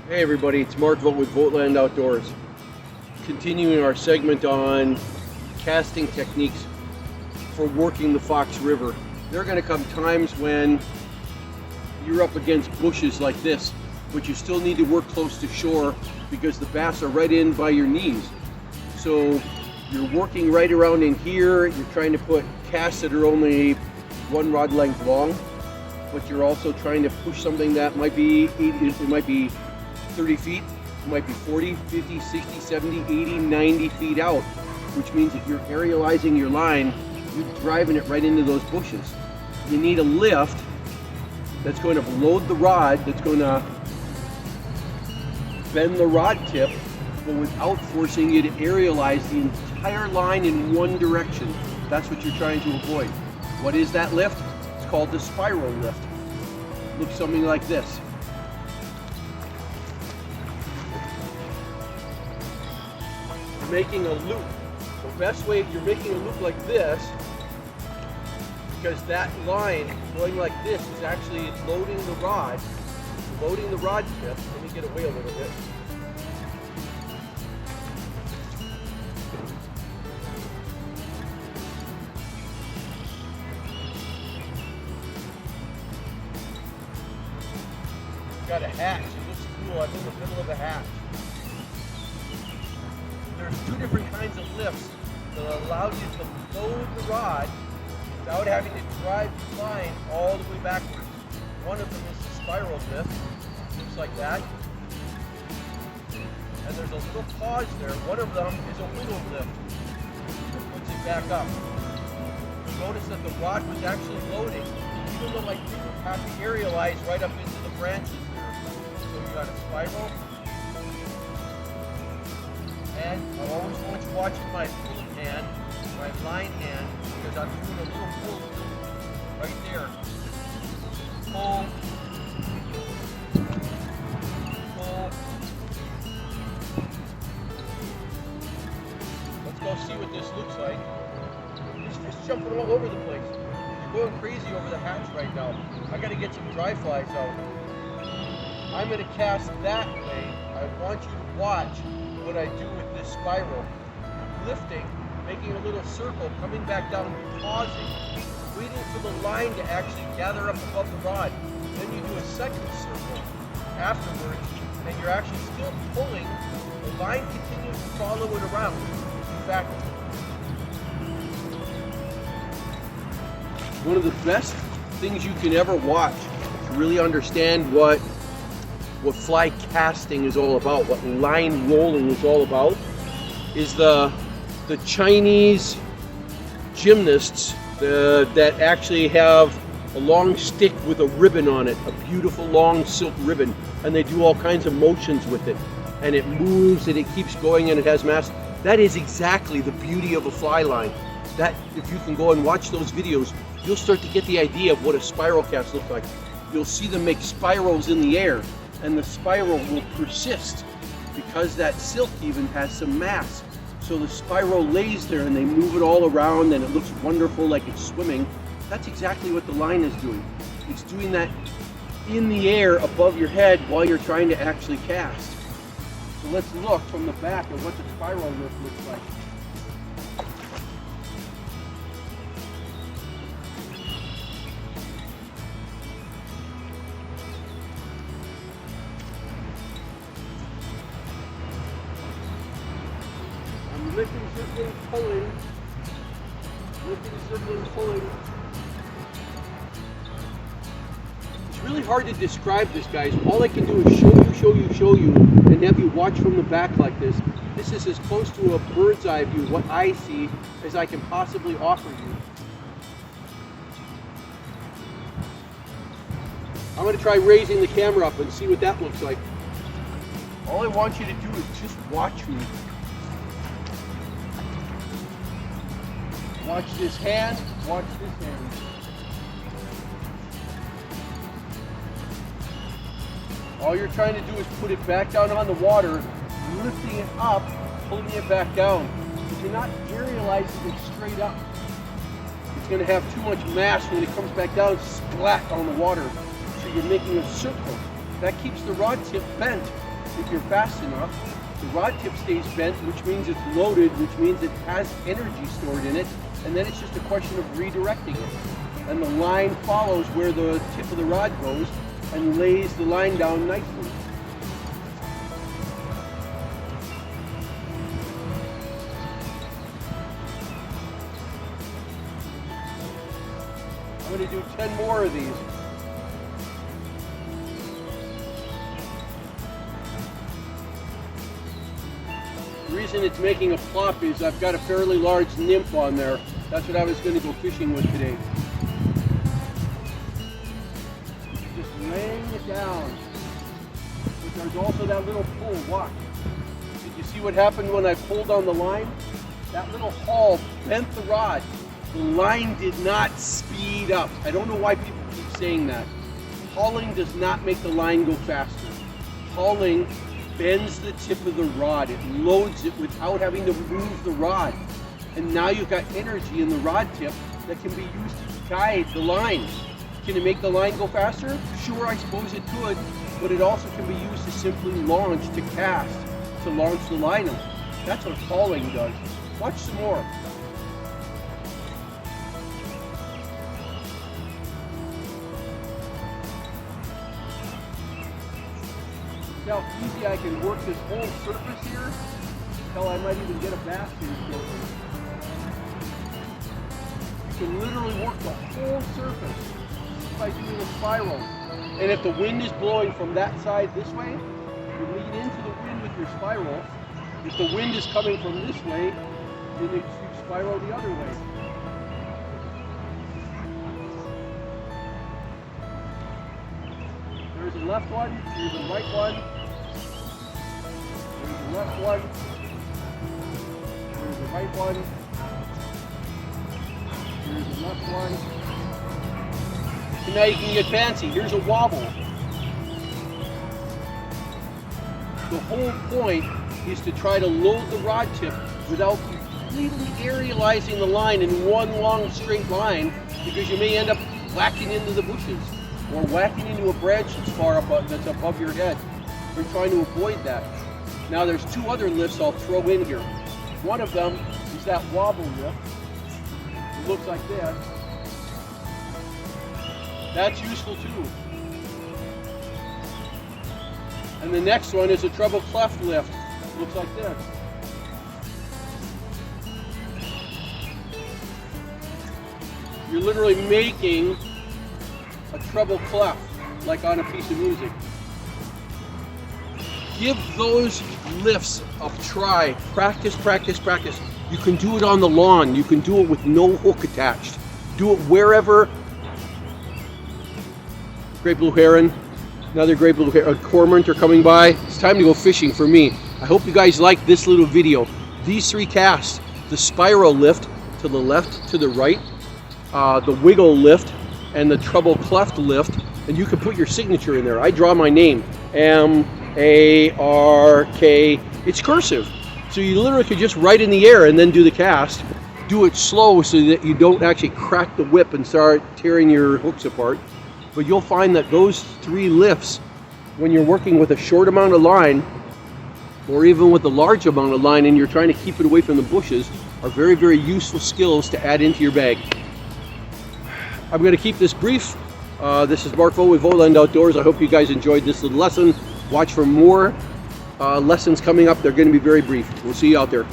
Hey everybody, it's Mark Vogt with VOGTLAND Outdoors. Continuing our segment on casting techniques for working the Fox River. There are going to come times when you're up against bushes like this, but you still need to work close to shore because the bass are right in by your knees. So you're working right around in here, you're trying to put casts that are only 1 rod length long, but you're also trying to push something that might be 30 feet, it might be 40, 50, 60, 70, 80, 90 feet out, which means if you're aerializing your line, you're driving it right into those bushes. You need a lift that's going to load the rod, that's going to bend the rod tip, but without forcing you to aerialize the entire line in one direction. That's what you're trying to avoid. What is that lift? It's called the spiral lift. Looks something like this. Making a loop. The best way, you're making a loop like this because that line going like this is actually loading the rod tip. Let me get away a little bit. Got a hatch. It looks cool. I'm in the middle of a hatch. There's 2 different kinds of lifts that allow you to load the rod without having to drive the line all the way backwards. One of them is the spiral lift, looks like that. And there's a little pause there. One of them is a wiggle lift that puts it back up. You'll notice that the rod was actually loading, even though I didn't have to aerialize right up into the branches there. So you got a spiral. And I always want you watching my pulling hand, my line hand, because I'm doing a little pull right there. Pull, pull. Let's go see what this looks like. It's just jumping all over the place. You're going crazy over the hatch right now. I got to get some dry flies out. I'm going to cast that way. I want you to watch what I do with this spiral. Lifting, making a little circle, coming back down, pausing, waiting for the line to actually gather up above the rod. Then you do a second circle afterwards, and you're actually still pulling. The line continues to follow it around. In fact, one of the best things you can ever watch to really understand what fly casting is all about, what line rolling is all about, is the Chinese gymnasts that actually have a long stick with a ribbon on it, a beautiful long silk ribbon, and they do all kinds of motions with it, and it moves and it keeps going and it has mass. That is exactly the beauty of a fly line. That, if you can go and watch those videos, you'll start to get the idea of what a spiral cast looks like. You'll see them make spirals in the air, and the spiral will persist because that silk even has some mass. So the spiral lays there and they move it all around and it looks wonderful like it's swimming. That's exactly what the line is doing. It's doing that in the air above your head while you're trying to actually cast. So let's look from the back at what the spiral lift looks like. Lifting, circling, pulling. Lifting, circling, pulling. It's really hard to describe this, guys. All I can do is show you, and have you watch from the back like this. This is as close to a bird's eye view, what I see, as I can possibly offer you. I'm going to try raising the camera up and see what that looks like. All I want you to do is just watch me. Watch this hand, watch this hand. All you're trying to do is put it back down on the water, lifting it up, pulling it back down. But you're not aerializing it straight up. It's going to have too much mass when it comes back down, splat on the water. So you're making a circle. That keeps the rod tip bent if you're fast enough, the rod tip stays bent, which means it's loaded, which means it has energy stored in it, and then it's just a question of redirecting it. And the line follows where the tip of the rod goes and lays the line down nicely. I'm going to do 10 more of these. The reason it's making a plop is I've got a fairly large nymph on there. That's what I was going to go fishing with today. Just laying it down. But there's also that little pull. Watch. Did you see what happened when I pulled on the line? That little haul bent the rod. The line did not speed up. I don't know why people keep saying that. Hauling does not make the line go faster. Hauling bends the tip of the rod. It loads it without having to move the rod. And now you've got energy in the rod tip that can be used to guide the line. Can it make the line go faster? Sure, I suppose it could, but it also can be used to simply launch, to cast, to launch the line up. That's what hauling does. Watch some more. See how easy I can work this whole surface here? Hell, I might even get a bass here shortly. You can literally work the whole surface by doing a spiral. And if the wind is blowing from that side this way, you lean into the wind with your spiral. If the wind is coming from this way, then you spiral the other way. There's a left one, here's a right one. There's a left one. There's a right one. Here's the left one. And now you can get fancy. Here's a wobble. The whole point is to try to load the rod tip without completely aerializing the line in one long straight line, because you may end up whacking into the bushes or whacking into a branch that's far up, that's above your head. We're trying to avoid that. Now there's two other lifts I'll throw in here. One of them is that wobble lift. It looks like this. That's useful too. And the next one is a treble clef lift. It looks like this. You're literally making a treble clef, like on a piece of music. Give those lifts a try. Practice, practice, practice. You can do it on the lawn. You can do it with no hook attached. Do it wherever. Great blue heron, another great blue heron, cormorant are coming by. It's time to go fishing for me. I hope you guys like this little video. These three casts, the spiral lift to the left, to the right, the wiggle lift, and the treble cleft lift, and you can put your signature in there. I draw my name, M-A-R-K. It's cursive, so you literally could just write in the air and then do the cast. Do it slow so that you don't actually crack the whip and start tearing your hooks apart. But you'll find that those three lifts, when you're working with a short amount of line, or even with a large amount of line and you're trying to keep it away from the bushes, are very, very useful skills to add into your bag. I'm going to keep this brief. This is Mark Vogt with VOGTLAND Outdoors. I hope you guys enjoyed this little lesson. Watch for more lessons coming up. They're going to be very brief. We'll see you out there.